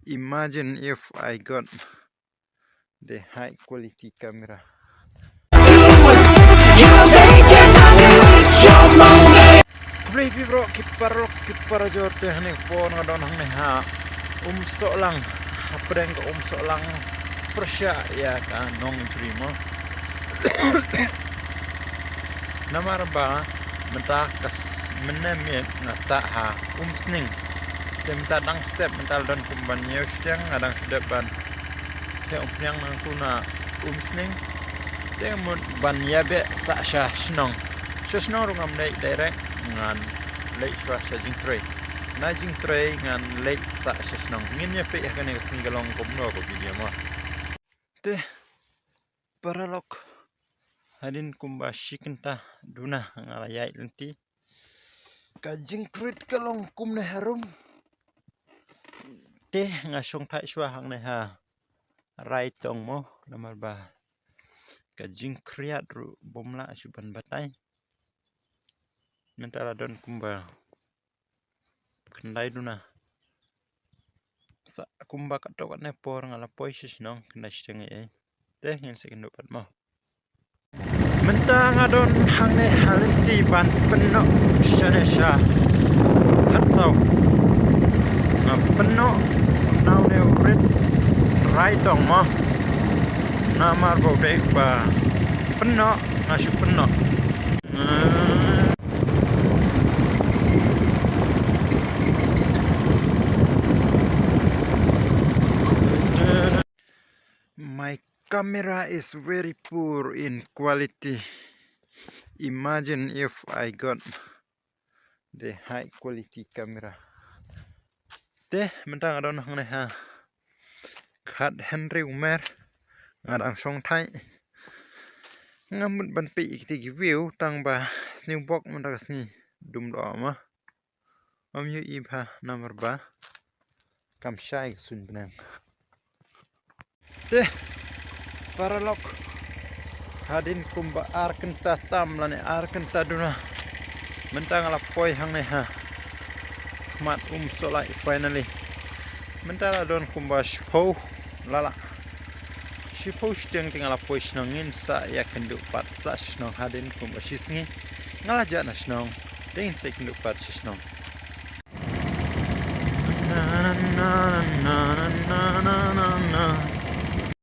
Imagine if I got the high quality camera. Baby bro, kipar jorte hane phone ngadon hang ha solang apreng ko solang persya ya ka nong primo. Namar ba menta kas menemet ngasa ha sning. Temta dang step mental don kumban nyeustiang ngadang sedepan. Te umpiang nang kuna sning. Te mun ban yabe sa sha snong. Snong rungam nei direct ngan lei swa sa jing tray. Na jing tray ngan lei sa snong. Ngin ya pe kan ni galong komno ko video mo. Te paralok hadin kumba shikenta duna ngala yai lenti. Ka jing krit kalong kumne harum. Te ngasong thai shwa hang ne ha rai tong mo namar ba ka jing kriat ru bomla suban batai mentara don kumba kendai duna sa kumba ka tok ne por ngala poisis nong kena stenge te ngin se kendo pat mo menta ngadon hang ne halenti ban penno shanesha hatsau penno now ne red right tong mo namar bo dek ba penno ngasu penno My camera is very poor in quality. Imagine if I got the high quality camera. Te mentang adon hang ne ha khat Henry Umer ngadang song thai ngamut ban pi ikti view tang ba snew box mendak sni dum do ma om yu ibha number ba kam shai sun benang te paralok hadin kumba arkenta tam lane arkenta duna mentang ala poi hang ne ha mat solai finally mentara don kumba shpo lala shpo steng tingala poi snongin sa ya kendu pat sa snong hadin kumba shisngi ngala jana snong ding se kendu pat snong na na na na na na na